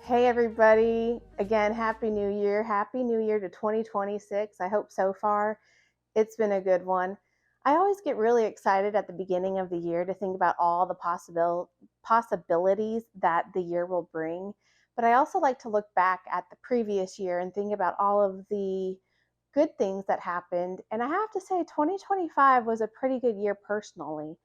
Hey everybody, again, Happy New Year. Happy New Year to 2026. I hope so far it's been a good one. I always get really excited at the beginning of the year to think about all the possibilities that the year will bring. But I also like to look back at the previous year and think about all of the good things that happened. And I have to say, 2025 was a pretty good year personally.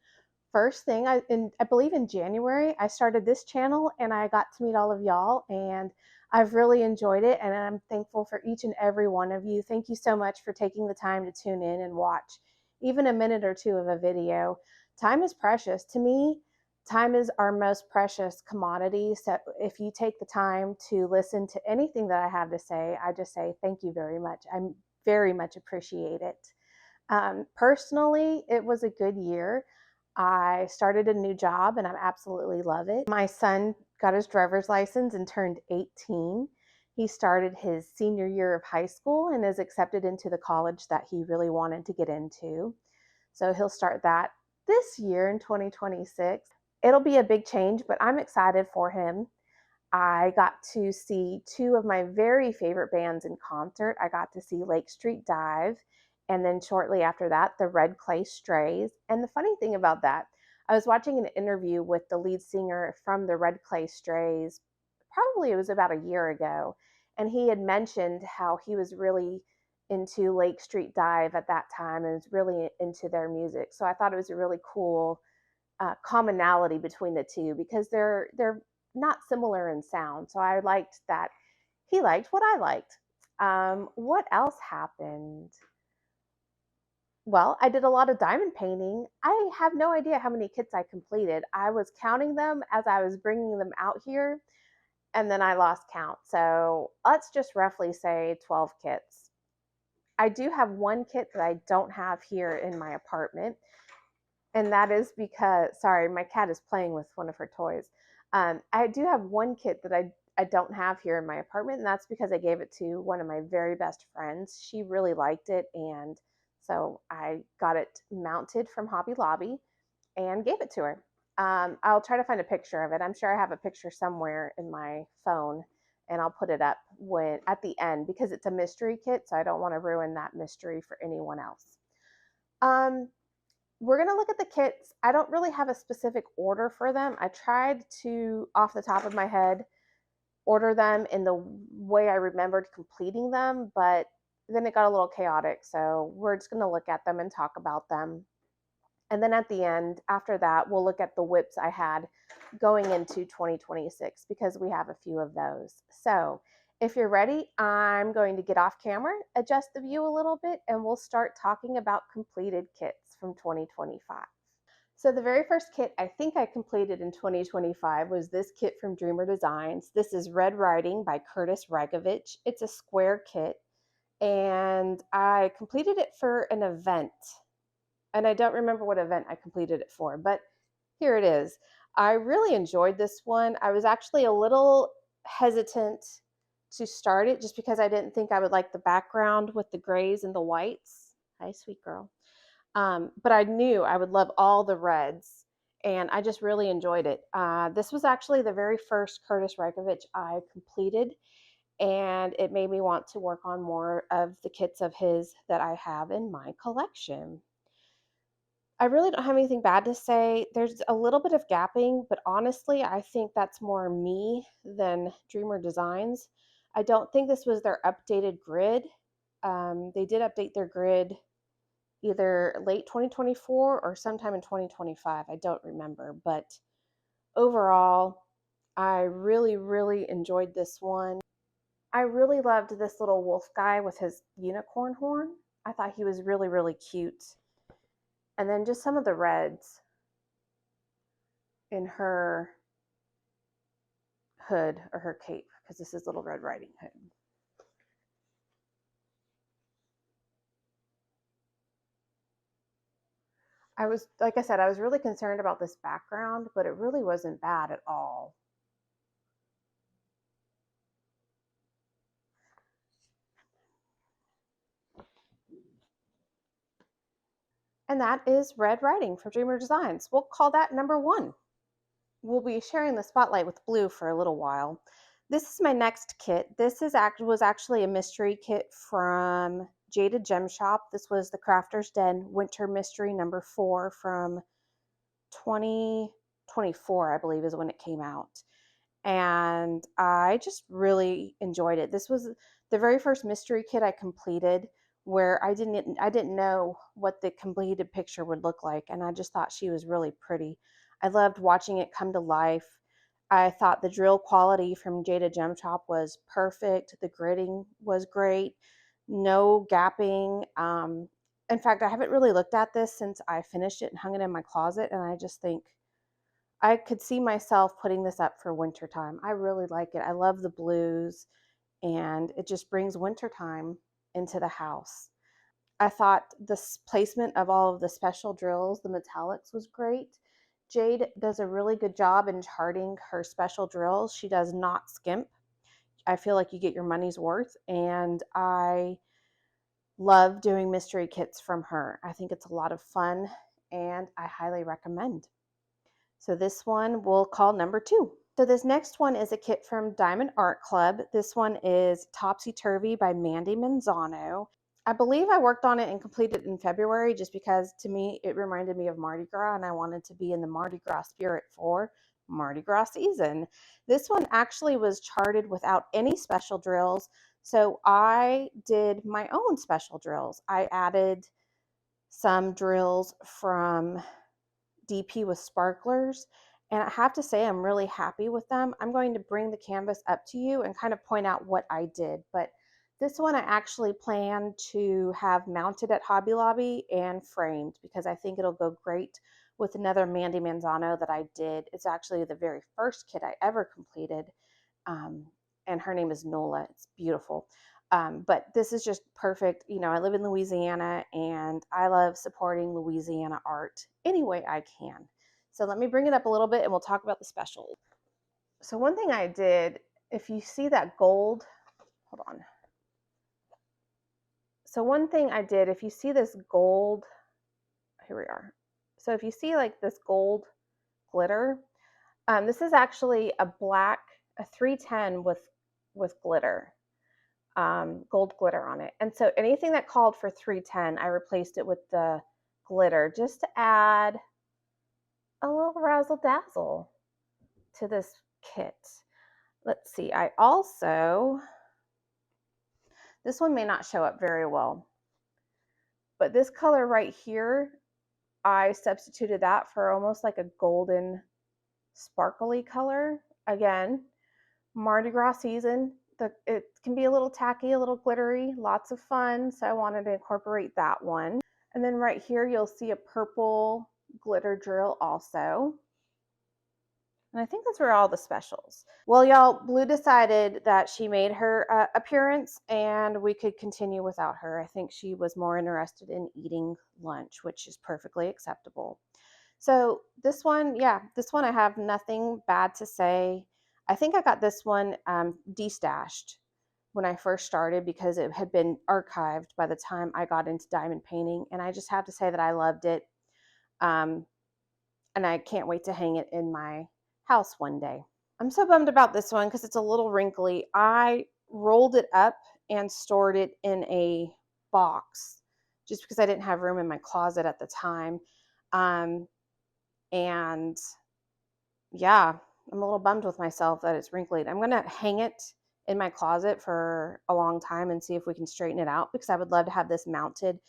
First thing, I believe in January, I started this channel and I got to meet all of y'all, and I've really enjoyed it, and I'm thankful for each and every one of you. Thank you so much for taking the time to tune in and watch even a minute or two of a video. Time is precious. To me, time is our most precious commodity. So if you take the time to listen to anything that I have to say, I just say thank you very much. I very much appreciate it. Personally, it was a good year. I started a new job and I absolutely love it. My son got his driver's license and turned 18. He started his senior year of high school and is accepted into the college that he really wanted to get into. So he'll start that this year in 2026. It'll be a big change, but I'm excited for him. I got to see two of my very favorite bands in concert. I got to see Lake Street Dive, and then shortly after that, the Red Clay Strays. And the funny thing about that, I was watching an interview with the lead singer from the Red Clay Strays, probably it was about a year ago, and he had mentioned how he was really into Lake Street Dive at that time and was really into their music. So I thought it was a really cool commonality between the two because they're not similar in sound. So I liked that he liked what I liked. What else happened? Well, I did a lot of diamond painting. I have no idea how many kits I completed. I was counting them as I was bringing them out here, and then I lost count. So let's just roughly say 12 kits. I do have one kit that I don't have here in my apartment, and that is because, sorry, my cat is playing with one of her toys. I do have one kit that I don't have here in my apartment, and that's because I gave it to one of my very best friends. She really liked it, and so I got it mounted from Hobby Lobby and gave it to her. I'll try to find a picture of it. I'm sure I have a picture somewhere in my phone, and I'll put it up when at the end because it's a mystery kit, so I don't want to ruin that mystery for anyone else. We're going to look at the kits. I don't really have a specific order for them. I tried to, off the top of my head, order them in the way I remembered completing them, but then it got a little chaotic. So we're just going to look at them and talk about them. And then at the end, after that, we'll look at the WIPs I had going into 2026 because we have a few of those. So if you're ready, I'm going to get off camera, adjust the view a little bit, and we'll start talking about completed kits from 2025. So the very first kit I think I completed in 2025 was this kit from Dreamer Designs. This is Red Riding by Curtis Regovich. It's a square kit, and I completed it for an event. And I don't remember what event I completed it for, but here it is. I really enjoyed this one. I was actually a little hesitant to start it just because I didn't think I would like the background with the grays and the whites. Hi, sweet girl. But I knew I would love all the reds, and I just really enjoyed it. This was actually the very first Curtis Regovich I completed, and it made me want to work on more of the kits of his that I have in my collection. I really don't have anything bad to say. There's a little bit of gapping, but honestly, I think that's more me than Dreamer Designs. I don't think this was their updated grid. They did update their grid either late 2024 or sometime in 2025. I don't remember, but overall, I really, really enjoyed this one. I really loved this little wolf guy with his unicorn horn. I thought he was really, really cute. And then just some of the reds in her hood or her cape, because this is Little Red Riding Hood. I was, like I said, I was really concerned about this background, but it really wasn't bad at all. And that is Red Riding for Dreamer Designs. We'll call that number one. We'll be sharing the spotlight with Blue for a little while. This is my next kit. This was actually a mystery kit from Jaded Gem Shop. This was the Crafter's Den Winter Mystery number 4 from 2024, I believe is when it came out. And I just really enjoyed it. This was the very first mystery kit I completed where I didn't know what the completed picture would look like, and I just thought she was really pretty. I loved watching it come to life. I thought the drill quality from Jada Gem Shop was perfect. The gridding was great. No gapping. In fact, I haven't really looked at this since I finished it and hung it in my closet, and I just think I could see myself putting this up for wintertime. I really like it. I love the blues, and it just brings wintertime into the house. I thought the placement of all of the special drills, the metallics, was great. Jade does a really good job in charting her special drills. She does not skimp. I feel like you get your money's worth, and I love doing mystery kits from her. I think it's a lot of fun, and I highly recommend. So this one we'll call number 2. So this next one is a kit from diamondartclub. This one is Topsy Turvy by Mandy Manzano. I believe I worked on it and completed it in February just because to me it reminded me of Mardi Gras, and I wanted to be in the Mardi Gras spirit for Mardi Gras season. This one actually was charted without any special drills, so I did my own special drills. I added some drills from DP with sparklers, and I have to say I'm really happy with them. I'm going to bring the canvas up to you and kind of point out what I did, but this one I actually plan to have mounted at Hobby Lobby and framed because I think it'll go great with another Mandy Manzano that I did. It's actually the very first kit I ever completed, and her name is Nola. It's beautiful. But this is just perfect. You know, I live in Louisiana and I love supporting Louisiana art any way I can. So let me bring it up a little bit and we'll talk about the special. So one thing I did, if you see that gold, hold on. So one thing I did, if you see this gold, here we are. So if you see like this gold glitter, this is actually a 310 with glitter. Gold glitter on it. And so anything that called for 310, I replaced it with the glitter just to add a little razzle dazzle to this kit. Let's see, this one may not show up very well, but this color right here, I substituted that for almost like a golden sparkly color. Again, Mardi Gras season. It can be a little tacky, a little glittery, lots of fun. So I wanted to incorporate that one. And then right here, you'll see a purple glitter drill also. And I think those were all the specials. Well, y'all, Blue decided that she made her appearance and we could continue without her. I think she was more interested in eating lunch, which is perfectly acceptable. So this one, this one I have nothing bad to say. I think I got this one destashed when I first started because it had been archived by the time I got into diamond painting. And I just have to say that I loved it. And I can't wait to hang it in my house one day. I'm so bummed about this one because it's a little wrinkly. I rolled it up and stored it in a box just because I didn't have room in my closet at the time. And yeah, I'm a little bummed with myself that it's wrinkled. I'm going to hang it in my closet for a long time and see if we can straighten it out because I would love to have this mounted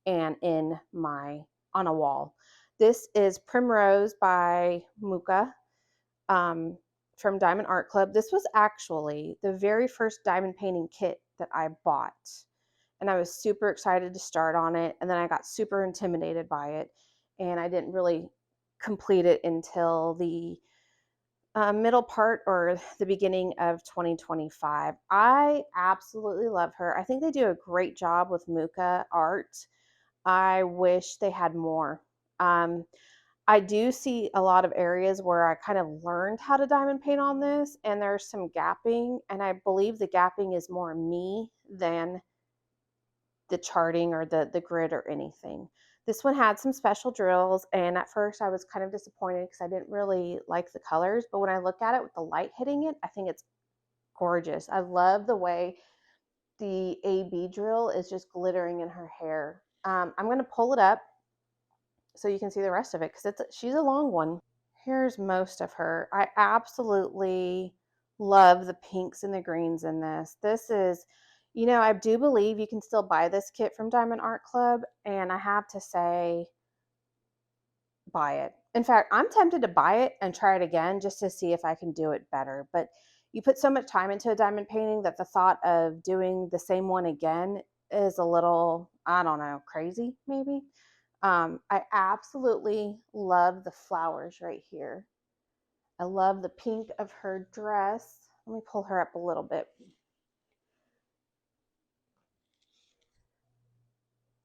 and on a wall. This is Primrose by Muka from Diamond Art Club. This was actually the very first diamond painting kit that I bought. And I was super excited to start on it. And then I got super intimidated by it. And I didn't really complete it until the middle part or the beginning of 2025. I absolutely love her. I think they do a great job with Muka art. I wish they had more. I do see a lot of areas where I kind of learned how to diamond paint on this, and there's some gapping, and I believe the gapping is more me than the charting or the grid or anything. This one had some special drills, and at first I was kind of disappointed because I didn't really like the colors, but when I look at it with the light hitting it, I think it's gorgeous. I love the way the AB drill is just glittering in her hair. I'm going to pull it up so you can see the rest of it because she's a long one. Here's most of her. I absolutely love the pinks and the greens in this. This is, you know, I do believe you can still buy this kit from Diamond Art Club, and I have to say, buy it. In fact, I'm tempted to buy it and try it again just to see if I can do it better. But you put so much time into a diamond painting that the thought of doing the same one again is a little, I don't know, crazy maybe. I absolutely love the flowers right here. I love the pink of her dress. Let me pull her up a little bit.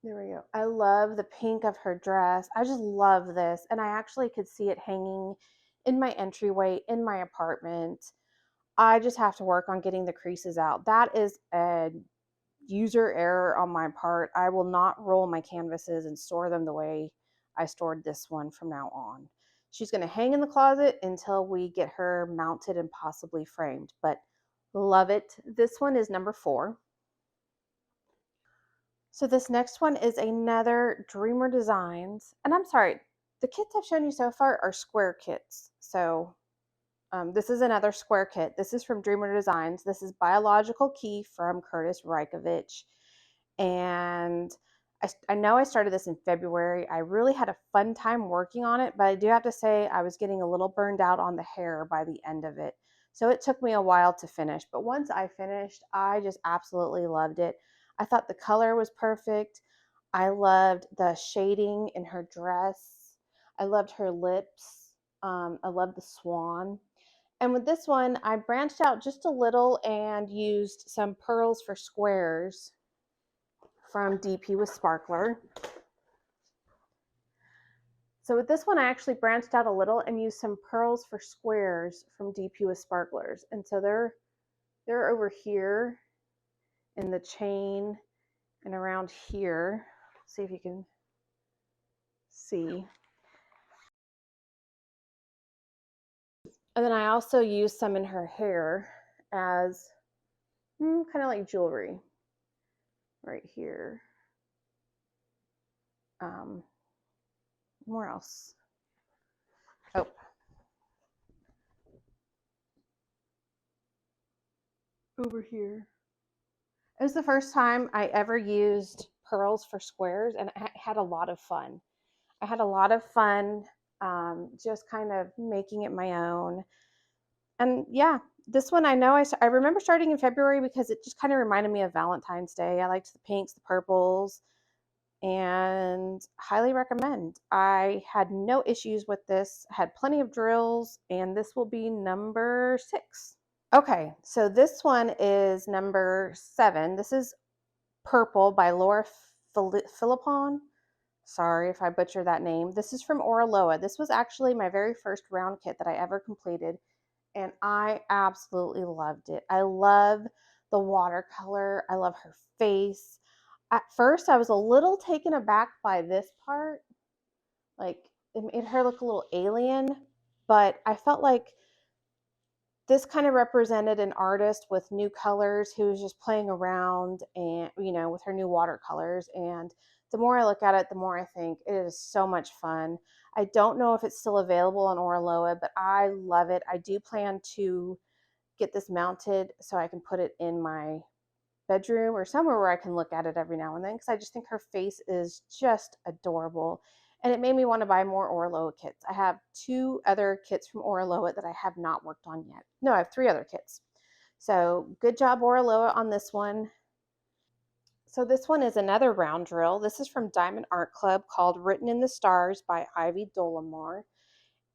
There we go. I love the pink of her dress. I just love this. And I actually could see it hanging in my entryway in my apartment. I just have to work on getting the creases out. That is a user error on my part. I will not roll my canvases and store them the way I stored this one from now on. She's going to hang in the closet until we get her mounted and possibly framed, but love it. This one is number 4. So this next one is another Dreamer Designs. And I'm sorry, the kits I've shown you so far are square kits. So this is another square kit. This is from Dreamer Designs. This is Biological Key from Curtis Reikovich. And I know I started this in February. I really had a fun time working on it, but I do have to say I was getting a little burned out on the hair by the end of it. So it took me a while to finish. But once I finished, I just absolutely loved it. I thought the color was perfect. I loved the shading in her dress. I loved her lips. I loved the swan. And with this one, I branched out just a little and used some pearls for squares from DP with Sparkler. So with this one, I actually branched out a little and used some pearls for squares from DP with Sparklers. And so they're over here in the chain and around here. See if you can see. And then I also used some in her hair as kind of like jewelry right here. Where else? Oh. Over here. It was the first time I ever used pearls for squares, and I had a lot of fun. I had a lot of fun just kind of making it my own. And yeah, this one I know I remember starting in February because it just kind of reminded me of Valentine's Day. I liked the pinks, the purples, and highly recommend. I had no issues with this, had plenty of drills, and this will be number 6. Okay, so this one is number 7. This is Purple by Laura Philippon. Sorry if I butcher that name. This is from Oraloa. This was actually my very first round kit that I ever completed, and I absolutely loved it. I love the watercolor. I love her face. At first, I was a little taken aback by this part. Like, it made her look a little alien, but I felt like this kind of represented an artist with new colors who was just playing around and, you know, with her new watercolors. And the more I look at it, the more I think it is so much fun. I don't know if it's still available on Oraloa, but I love it. I do plan to get this mounted so I can put it in my bedroom or somewhere where I can look at it every now and then, because I just think her face is just adorable. And it made me want to buy more Oraloa kits. I have 2 other kits from Oraloa that I have not worked on yet. No, I have 3 other kits. So good job, Oraloa, on this one. So this one is another round drill. This is from Diamond Art Club called Written in the Stars by Ivy Dolamore.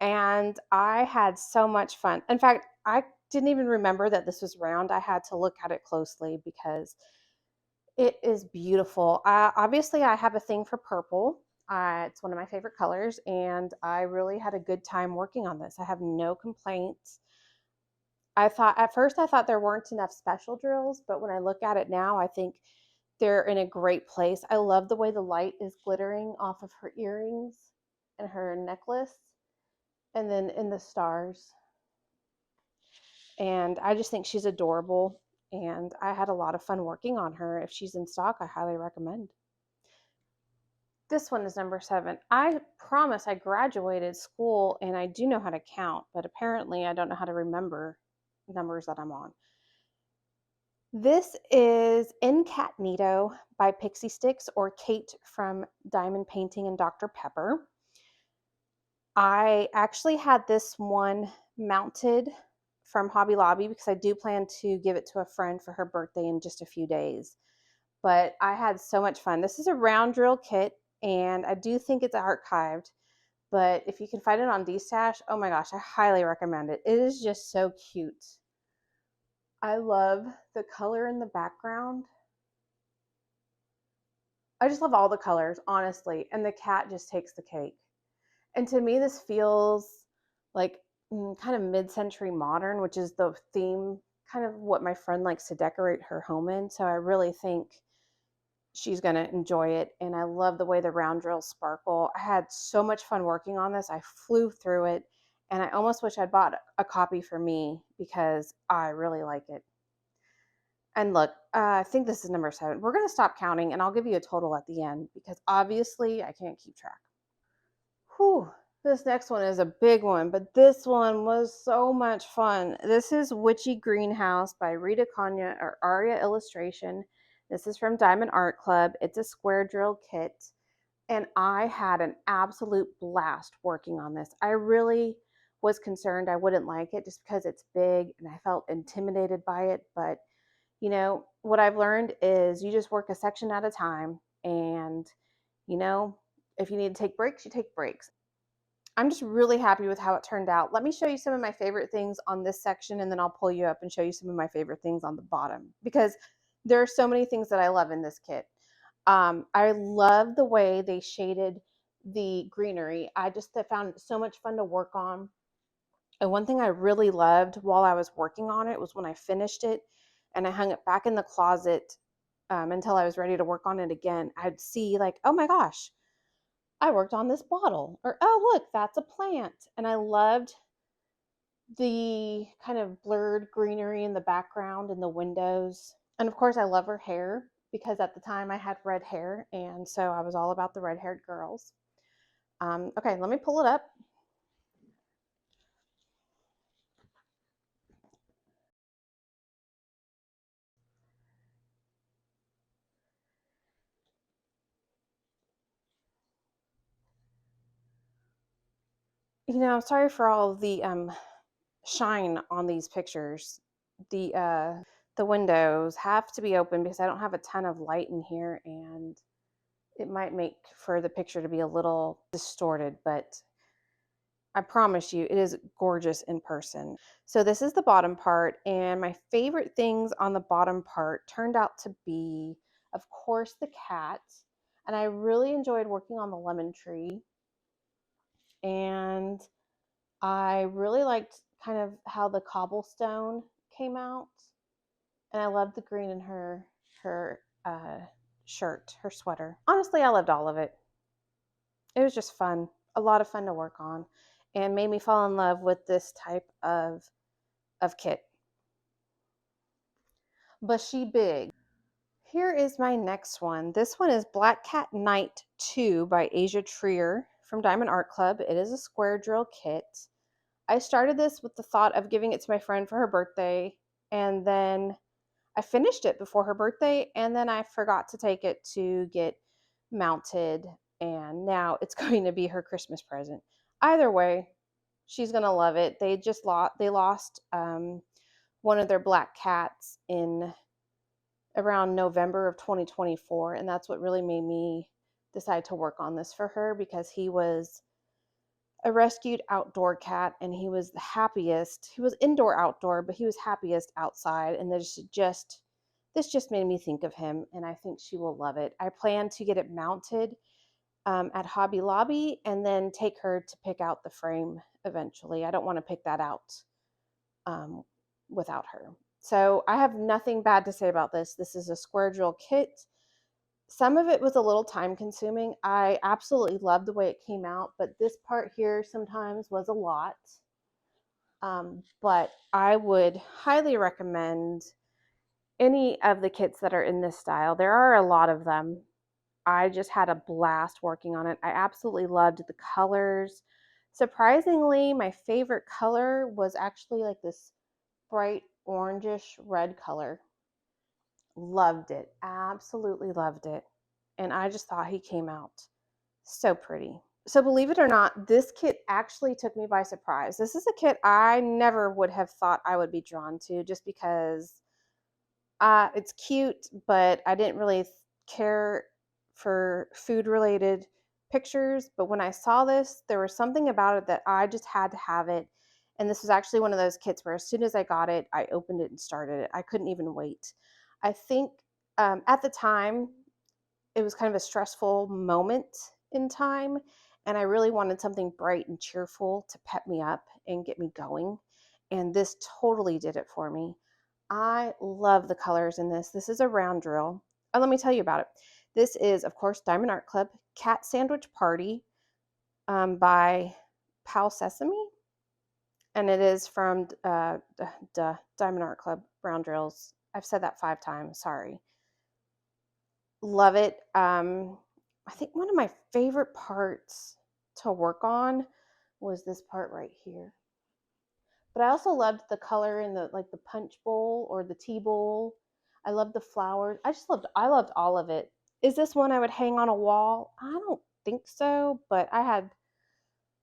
And I had so much fun. In fact, I didn't even remember that this was round. I had to look at it closely because it is beautiful. Obviously, I have a thing for purple. It's one of my favorite colors, and I really had a good time working on this. I have no complaints. At first I thought there weren't enough special drills, but when I look at it now, I think they're in a great place. I love the way the light is glittering off of her earrings and her necklace, and then in the stars. And I just think she's adorable, and I had a lot of fun working on her. If she's in stock, I highly recommend. This one is number 7. I promise I graduated school and I do know how to count, but apparently I don't know how to remember numbers that I'm on. This is Incat Neato by Pixie Sticks, or Kate from Diamond Painting and Dr. Pepper. I actually had this one mounted from Hobby Lobby because I do plan to give it to a friend for her birthday in just a few days. But I had so much fun. This is a round drill kit, and I do think it's archived. But if you can find it on DStash, oh my gosh, I highly recommend it. It is just so cute. I love the color in the background. I just love all the colors, honestly. And the cat just takes the cake. And to me, this feels like kind of mid-century modern, which is the theme, kind of what my friend likes to decorate her home in. So I really think she's going to enjoy it. And I love the way the round drills sparkle. I had so much fun working on this. I flew through it, and I almost wish I'd bought a copy for me because I really like it. And look, I think this is number 7. We're going to stop counting, and I'll give you a total at the end because obviously I can't keep track. Whew, this next one is a big one, but this one was so much fun. This is Witchy Greenhouse by Rita Kanya, or Aria Illustration. This is from Diamond Art Club. It's a square drill kit, and I had an absolute blast working on this. I really was concerned I wouldn't like it just because it's big and I felt intimidated by it, but you know, what I've learned is you just work a section at a time, and you know, if you need to take breaks, you take breaks. I'm just really happy with how it turned out. Let me show you some of my favorite things on this section, and then I'll pull you up and show you some of my favorite things on the bottom, because there are so many things that I love in this kit. I love the way they shaded the greenery. I just found it so much fun to work on. And one thing I really loved while I was working on it was when I finished it and I hung it back in the closet until I was ready to work on it again, I'd see like, oh my gosh, I worked on this bottle, or oh look, that's a plant. And I loved the kind of blurred greenery in the background and the windows. And of course I love her hair because at the time I had red hair, and so I was all about the red-haired girls. Okay, let me pull it up. You know, I'm sorry for all of the shine on these pictures. The windows have to be open because I don't have a ton of light in here, and it might make for the picture to be a little distorted, but I promise you it is gorgeous in person. So this is the bottom part, and my favorite things on the bottom part turned out to be, of course, the cat. And I really enjoyed working on the lemon tree, and I really liked kind of how the cobblestone came out, and I loved the green in her shirt, her sweater. Honestly, I loved all of it. It was just fun, a lot of fun to work on, and made me fall in love with this type of kit. But she big. Here is my next one. This one is Black Cat Night 2 by Asia Trier from Diamond Art Club. It is a square drill kit. I started this with the thought of giving it to my friend for her birthday, and then I finished it before her birthday, and then I forgot to take it to get mounted, and now it's going to be her Christmas present. Either way, she's gonna love it. They lost one of their black cats in around November of 2024, and that's what really made me decide to work on this for her, because he was a rescued outdoor cat, and he was the happiest. He was indoor outdoor, but he was happiest outside, and this just made me think of him, and I think she will love it. I plan to get it mounted at Hobby Lobby and then take her to pick out the frame eventually. I don't want to pick that out without her. So I have nothing bad to say about this. This is a square drill kit. Some of it was a little time consuming. I absolutely loved the way it came out, but this part here sometimes was a lot. But I would highly recommend any of the kits that are in this style. There are a lot of them. I just had a blast working on it. I absolutely loved the colors. Surprisingly, my favorite color was actually like this bright orangish red color. Loved it. Absolutely loved it. And I just thought he came out so pretty. So believe it or not, this kit actually took me by surprise. This is a kit I never would have thought I would be drawn to, just because it's cute, but I didn't really care for food related pictures. But when I saw this, there was something about it that I just had to have it. And this was actually one of those kits where as soon as I got it, I opened it and started it. I couldn't even wait. I think at the time, it was kind of a stressful moment in time, and I really wanted something bright and cheerful to pep me up and get me going. And this totally did it for me. I love the colors in this. This is a round drill. Oh, let me tell you about it. This is, of course, Diamond Art Club Cat Sandwich Party by Pal Sesame. And it is from Diamond Art Club round drills. I've said that 5 times. Sorry. Love it. I think one of my favorite parts to work on was this part right here. But I also loved the color in the like the punch bowl or the tea bowl. I loved the flowers. I loved all of it. Is this one I would hang on a wall? I don't think so, but I had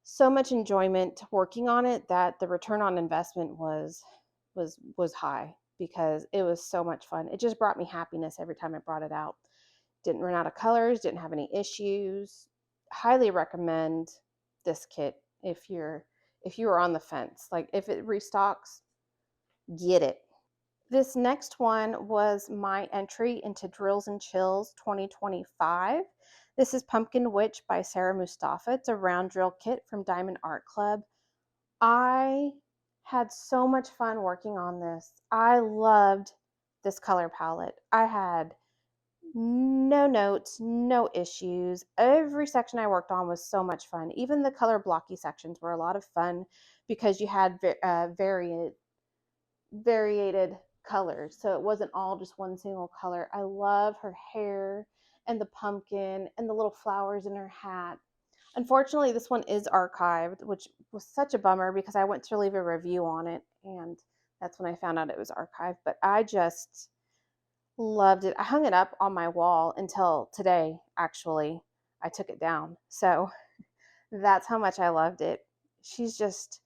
so much enjoyment working on it that the return on investment was high because it was so much fun. It just brought me happiness every time I brought it out. Didn't run out of colors, didn't have any issues. Highly recommend this kit if you are on the fence. Like if it restocks, get it. This next one was my entry into Drills and Chills 2025. This is Pumpkin Witch by Sarah Mustafa. It's a round drill kit from Diamond Art Club. I had so much fun working on this. I loved this color palette. I had no notes, no issues. Every section I worked on was so much fun. Even the color blocky sections were a lot of fun because you had variated colors. So it wasn't all just one single color. I love her hair and the pumpkin and the little flowers in her hat. Unfortunately, this one is archived, which was such a bummer because I went to leave a review on it and that's when I found out it was archived. But I just loved it. I hung it up on my wall until today, actually. I took it down. So that's how much I loved it. She's just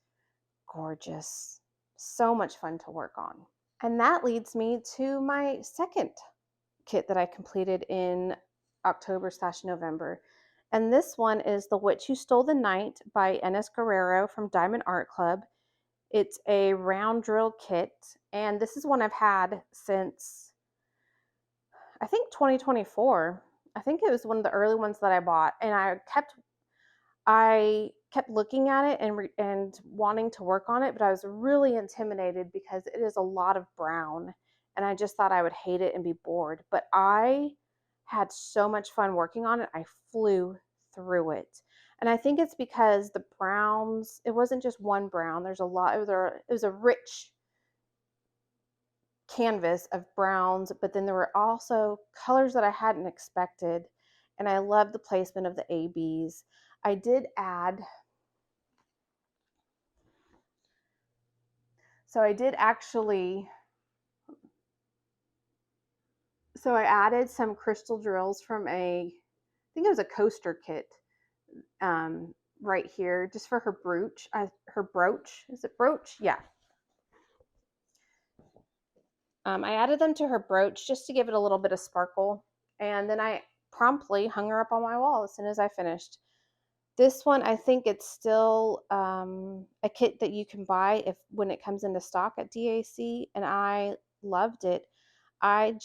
gorgeous. So much fun to work on. And that leads me to my second kit that I completed in October/November. And this one is The Witch Who Stole the Night by Enes Guerrero from Diamond Art Club. It's a round drill kit. And this is one I've had since I think 2024. I think it was one of the early ones that I bought, and I kept looking at it and wanting to work on it, but I was really intimidated because it is a lot of brown, and I just thought I would hate it and be bored. But I had so much fun working on it. I flew through it. And I think it's because the browns, it wasn't just one brown. There's a lot. It was a rich canvas of browns, but then there were also colors that I hadn't expected, and I loved the placement of the ABs. I did add, so I did actually, so I added some crystal drills from I think it was a coaster kit right here, just for her brooch. Her brooch, is it brooch? Yeah. I added them to her brooch just to give it a little bit of sparkle, and then I promptly hung her up on my wall as soon as I finished. This one, I think it's still a kit that you can buy when it comes into stock at DAC, and I loved it. I'm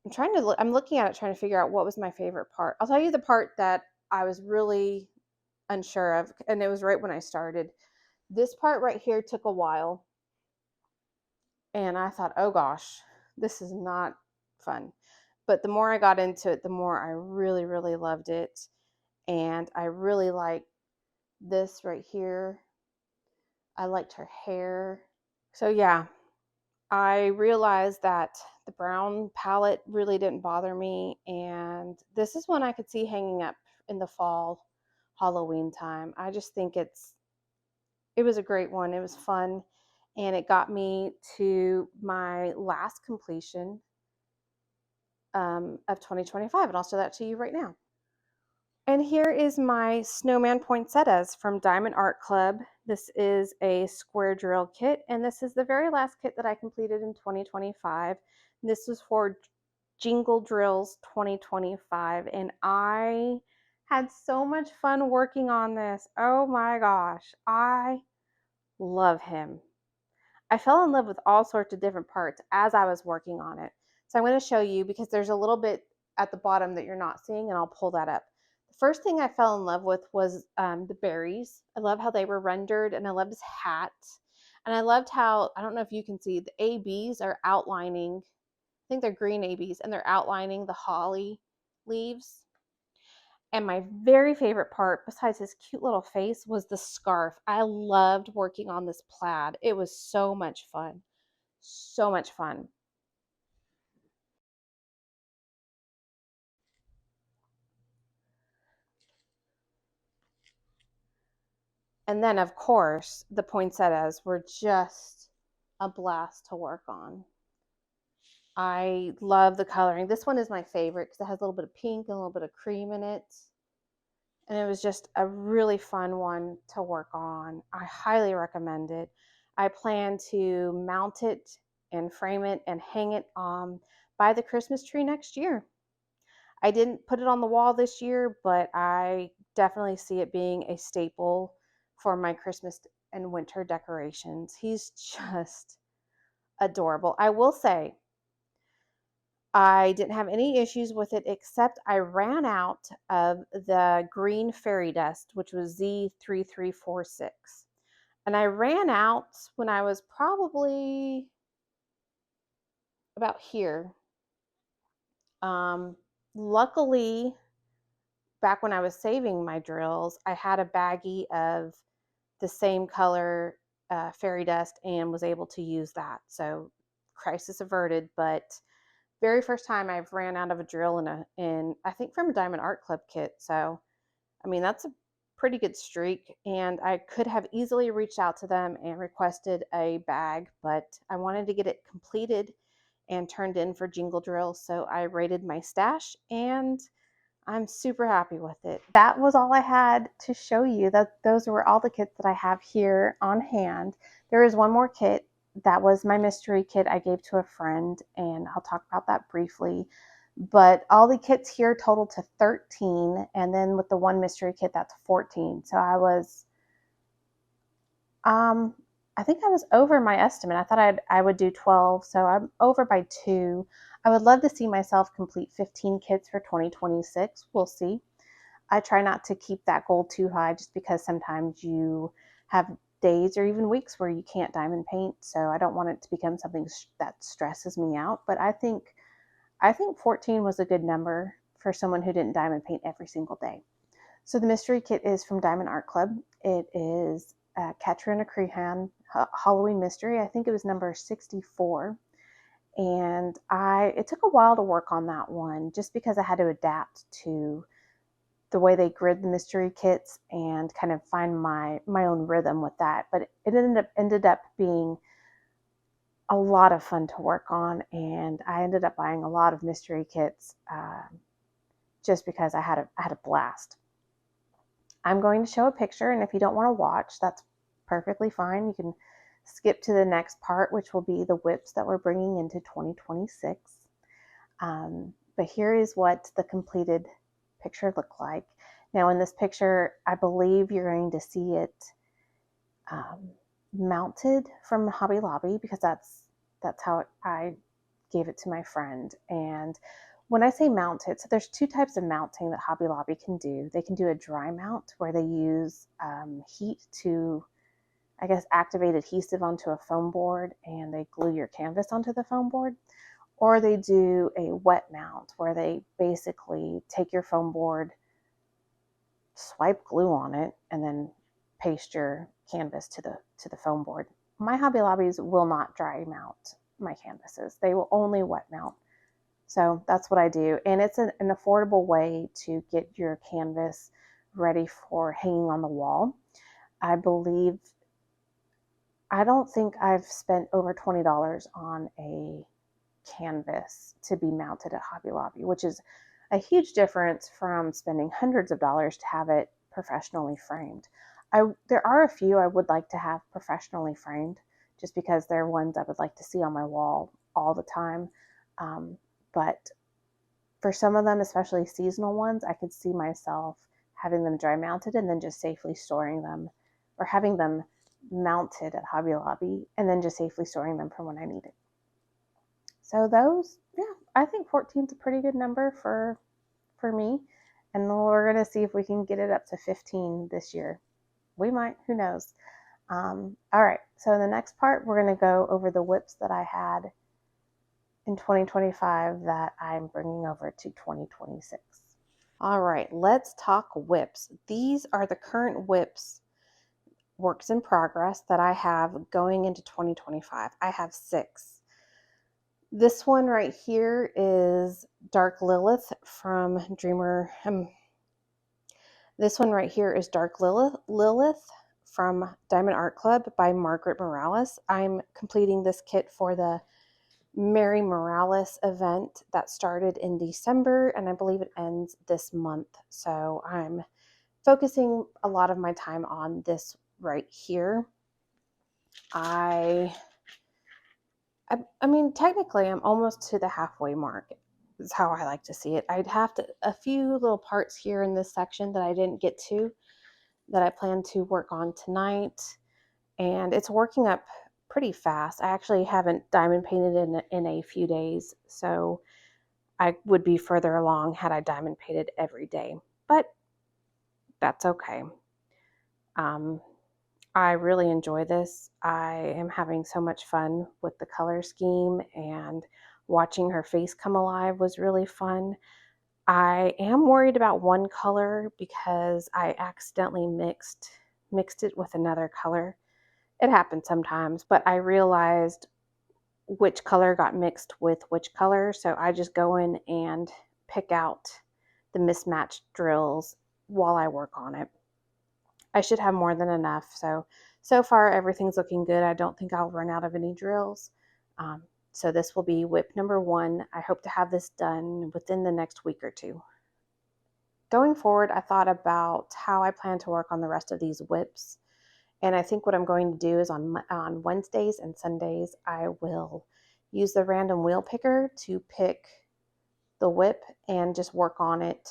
looking at it trying to figure out what was my favorite part. I'll tell you the part that I was really unsure of, and it was right when I started. This part right here took a while, and I thought, oh gosh, this is not fun. But the more I got into it, the more I really, really loved it. And I really like this right here. I liked her hair. So yeah, I realized that the brown palette really didn't bother me, and this is one I could see hanging up in the fall Halloween time. I just think it was a great one. It was fun, and it got me to my last completion of 2025, and I'll show that to you right now. And here is my snowman poinsettias from Diamond Art Club. This is a square drill kit, and this is the very last kit that I completed in 2025. This was for Jingle Drills 2025, and I had so much fun working on this. Oh my gosh, I love him. I fell in love with all sorts of different parts as I was working on it. So I'm going to show you, because there's a little bit at the bottom that you're not seeing, and I'll pull that up. The first thing I fell in love with was the berries. I love how they were rendered, and I loved his hat. And I loved how, I don't know if you can see, the ABs are outlining, I think they're green ABs, and they're outlining the holly leaves. And my very favorite part, besides his cute little face, was the scarf. I loved working on this plaid. It was so much fun. So much fun. And then, of course, the poinsettias were just a blast to work on. I love the coloring. This one is my favorite because it has a little bit of pink and a little bit of cream in it. And it was just a really fun one to work on. I highly recommend it. I plan to mount it and frame it and hang it by the Christmas tree next year. I didn't put it on the wall this year, but I definitely see it being a staple for my Christmas and winter decorations. He's just adorable. I will say, I didn't have any issues with it, except I ran out of the green fairy dust, which was Z3346. And I ran out when I was probably about here. Luckily, back when I was saving my drills, I had a baggie of the same color fairy dust and was able to use that. So crisis averted, but very first time I've ran out of a drill in I think from a Diamond Art Club kit. So, I mean, that's a pretty good streak, and I could have easily reached out to them and requested a bag, but I wanted to get it completed and turned in for Jingle Drill. So I raided my stash, and I'm super happy with it. That was all I had to show you. Those were all the kits that I have here on hand. There is one more kit. That was my mystery kit I gave to a friend, and I'll talk about that briefly. But all the kits here total to 13, and then with the one mystery kit, that's 14. So I think I was over my estimate. I thought I would do 12, so I'm over by 2. I would love to see myself complete 15 kits for 2026. We'll see. I try not to keep that goal too high, just because sometimes you have days or even weeks where you can't diamond paint. So I don't want it to become something that stresses me out. But I think 14 was a good number for someone who didn't diamond paint every single day. So the mystery kit is from Diamond Art Club. It is Catcher in a Crehan Halloween Mystery. I think it was number 64. And it took a while to work on that one, just because I had to adapt to the way they grid the mystery kits and kind of find my own rhythm with that. But it ended up being a lot of fun to work on, and I ended up buying a lot of mystery kits just because I had a blast. I'm going to show a picture, and if you don't want to watch, that's perfectly fine. You can skip to the next part, which will be the WIPs that we're bringing into 2026. But here is what the completed picture looked like. Now in this picture, I believe you're going to see it mounted from Hobby Lobby, because that's how I gave it to my friend. And when I say mounted, so there's 2 types of mounting that Hobby Lobby can do. They can do a dry mount, where they use heat to, I guess, activate adhesive onto a foam board, and they glue your canvas onto the foam board. Or they do a wet mount, where they basically take your foam board, swipe glue on it, and then paste your canvas to the foam board. My Hobby Lobbies will not dry mount my canvases. They will only wet mount. So that's what I do. And it's an affordable way to get your canvas ready for hanging on the wall. I don't think I've spent over $20 on a canvas to be mounted at Hobby Lobby, which is a huge difference from spending hundreds of dollars to have it professionally framed. There are a few I would like to have professionally framed, just because they're ones I would like to see on my wall all the time. But for some of them, especially seasonal ones, I could see myself having them dry mounted and then just safely storing them, or having them mounted at Hobby Lobby and then just safely storing them for when I need it. So those, yeah, I think 14 is a pretty good number for me. And we're going to see if we can get it up to 15 this year. We might, who knows. All right, so in the next part, we're going to go over the WIPs that I had in 2025 that I'm bringing over to 2026. All right, let's talk WIPs. These are the current WIPs, works in progress, that I have going into 2025. I have 6. This one right here is Dark Lilith from Dreamer. This one right here is Dark Lilith from diamondartclub by Margaret Morales. I'm completing this kit for the Mary Morales event that started in December, and I believe it ends this month. So I'm focusing a lot of my time on this right here. I mean, technically, I'm almost to the halfway mark, is how I like to see it. I'd have a few little parts here in this section that I didn't get to, that I plan to work on tonight. And it's working up pretty fast. I actually haven't diamond painted in a few days, so I would be further along had I diamond painted every day, but that's okay. I really enjoy this. I am having so much fun with the color scheme, and watching her face come alive was really fun. I am worried about one color because I accidentally mixed it with another color. It happens sometimes, but I realized which color got mixed with which color, so I just go in and pick out the mismatched drills while I work on it. I should have more than enough. So far everything's looking good. I don't think I'll run out of any drills. So this will be WIP number 1. I hope to have this done within the next week or 2. Going forward, I thought about how I plan to work on the rest of these WIPs. And I think what I'm going to do is on Wednesdays and Sundays, I will use the random wheel picker to pick the WIP and just work on it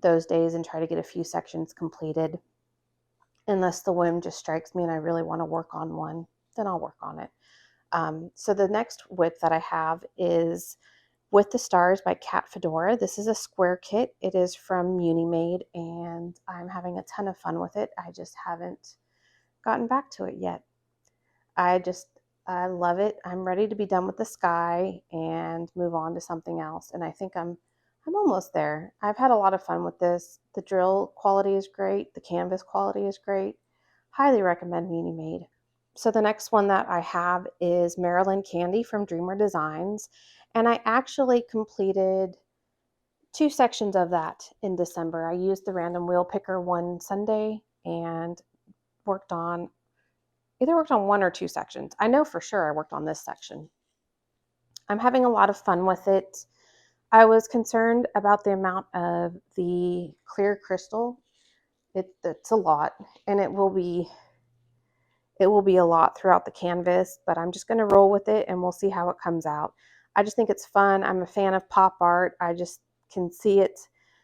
those days and try to get a few sections completed. Unless the whim just strikes me and I really want to work on one, then I'll work on it. So the next WIP that I have is With the Stars by Cat Fedora. This is a square kit. It is from Unimade, and I'm having a ton of fun with it. I just haven't gotten back to it yet. I love it. I'm ready to be done with the sky and move on to something else. And I think I'm almost there. I've had a lot of fun with this. The drill quality is great. The canvas quality is great. Highly recommend Unimade. So the next one that I have is Maryland Candy from Dreamer Designs. And I actually completed 2 sections of that in December. I used the random wheel picker one Sunday and worked on 1 or 2 sections. I know for sure I worked on this section. I'm having a lot of fun with it. I was concerned about the amount of the clear crystal. It's a lot, and it will be a lot throughout the canvas, but I'm just going to roll with it and we'll see how it comes out. I just think it's fun. I'm a fan of pop art. I just can see it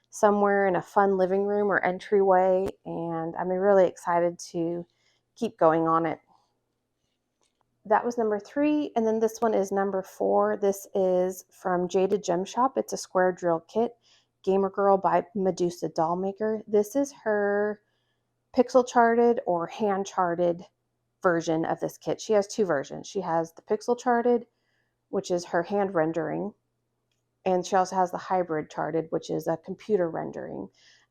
somewhere in a fun living room or entryway, and I'm really excited to keep going on it. That was number 3, and then this one is number 4. This is from Jaded Gem Shop. It's a square drill kit, Gamer Girl by Medusa Dollmaker. This is her pixel charted or hand charted version of this kit. She has 2 versions. She has the pixel charted, which is her hand rendering, and she also has the hybrid charted, which is a computer rendering.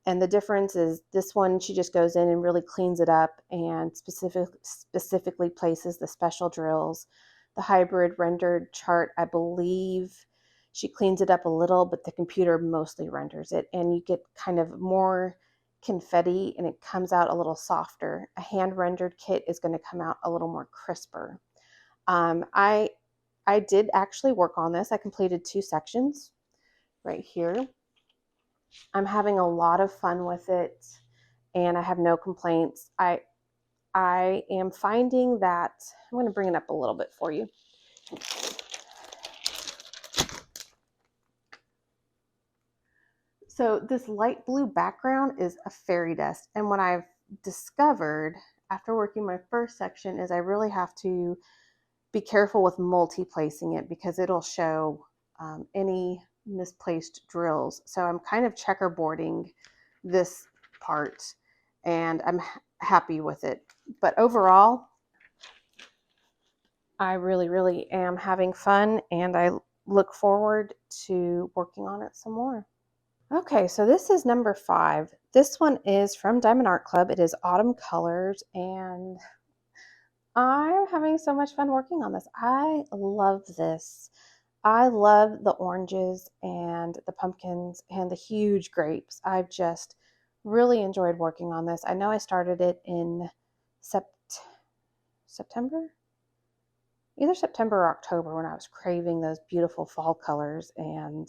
And the difference is this one, she just goes in and really cleans it up and specifically places the special drills. The hybrid rendered chart, I believe she cleans it up a little, but the computer mostly renders it, and you get kind of more confetti and it comes out a little softer. A hand rendered kit is going to come out a little more crisper. I did actually work on this. I completed 2 sections right here. I'm having a lot of fun with it and I have no complaints. I am finding that, I'm going to bring it up a little bit for you. So this light blue background is a fairy dust. And what I've discovered after working my first section is I really have to be careful with multi-placing it because it'll show any misplaced drills. So I'm kind of checkerboarding this part and I'm happy with it. But overall, I really am having fun and I look forward to working on it some more. Okay, so this is number 5. This one is from Diamond Art Club. It is Autumn Colors, and I'm having so much fun working on this. I love this. I love the oranges and the pumpkins and the huge grapes. I've just really enjoyed working on this. I know I started it in September? Either September or October when I was craving those beautiful fall colors, and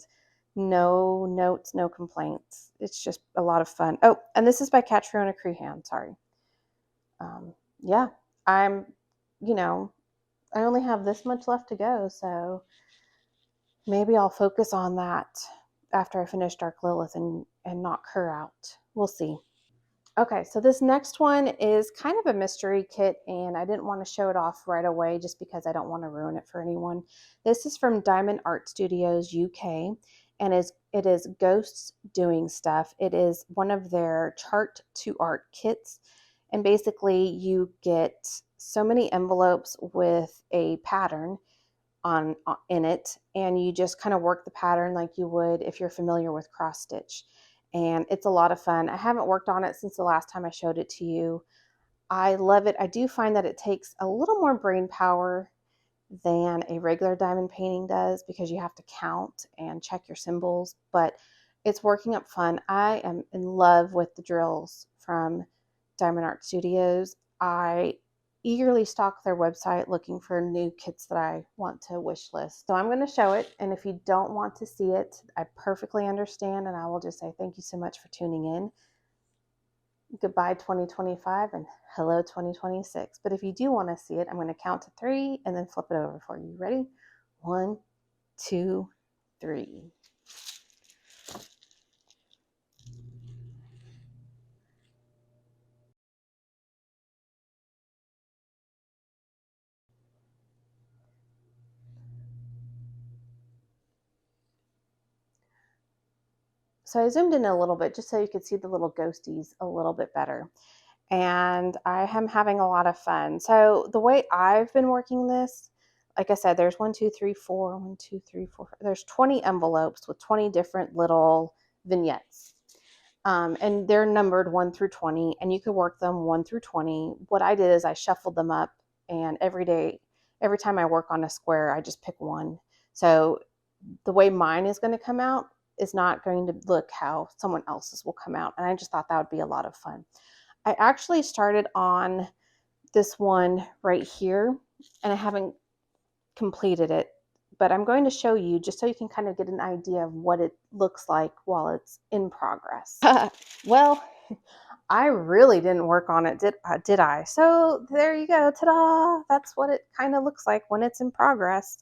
no notes, no complaints. It's just a lot of fun. Oh, and this is by Catriona Crehan, sorry. Yeah, I only have this much left to go, so maybe I'll focus on that after I finish Dark Lilith and knock her out. We'll see. Okay, so this next one is kind of a mystery kit, and I didn't want to show it off right away just because I don't want to ruin it for anyone. This is from Diamond Art Studios UK, and it is Ghosts Doing Stuff. It is one of their chart to art kits, and basically you get so many envelopes with a pattern in it, and you just kind of work the pattern like you would if you're familiar with cross stitch. And it's a lot of fun. I haven't worked on it since the last time I showed it to you. I love it. I do find that it takes a little more brain power than a regular diamond painting does because you have to count and check your symbols, but it's working up fun. I am in love with the drills from Diamond Art Studios. I eagerly stalk their website looking for new kits that I want to wish list. So I'm going to show it, and if you don't want to see it, I perfectly understand, and I will just say thank you so much for tuning in. Goodbye 2025 and hello 2026. But if you do want to see it, I'm going to count to 3 and then flip it over for you. Ready? 1, 2, 3. So I zoomed in a little bit just so you could see the little ghosties a little bit better. And I am having a lot of fun. So the way I've been working this, like I said, there's 1, 2, 3, 4, 1, 2, 3, 4. There's 20 envelopes with 20 different little vignettes. And they're numbered 1 through 20, and you can work them 1 through 20. What I did is I shuffled them up, and every time I work on a square, I just pick one. So the way mine is going to come out is not going to look how someone else's will come out. And I just thought that would be a lot of fun. I actually started on this one right here, and I haven't completed it, but I'm going to show you just so you can kind of get an idea of what it looks like while it's in progress. Well, I really didn't work on it, did I? So there you go, ta-da! That's what it kind of looks like when it's in progress.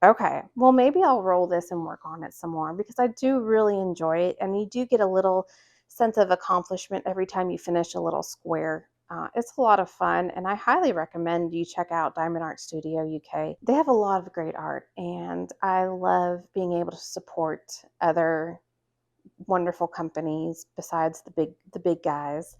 Okay, well, maybe I'll roll this and work on it some more because I do really enjoy it, and you do get a little sense of accomplishment every time you finish a little square. It's a lot of fun, and I highly recommend you check out Diamond Art Studio UK. They have a lot of great art, and I love being able to support other wonderful companies besides the big guys,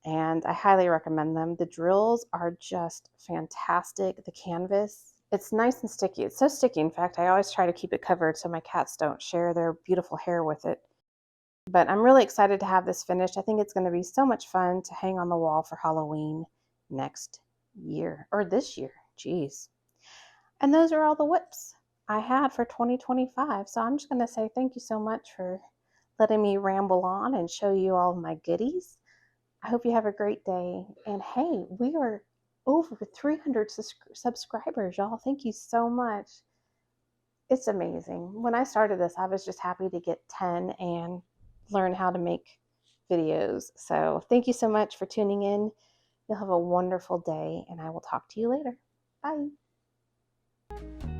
and I highly recommend them. The drills are just fantastic. The canvas, it's nice and sticky. It's so sticky, in fact, I always try to keep it covered so my cats don't share their beautiful hair with it. But I'm really excited to have this finished. I think it's going to be so much fun to hang on the wall for Halloween next year, or this year. Jeez. And those are all the WIPs I had for 2025. So I'm just going to say thank you so much for letting me ramble on and show you all my goodies. I hope you have a great day. And hey, we are over 300 subscribers, y'all. Thank you so much. It's amazing. When I started this, I was just happy to get 10 and learn how to make videos. So thank you so much for tuning in. You'll have a wonderful day, and I will talk to you later. Bye.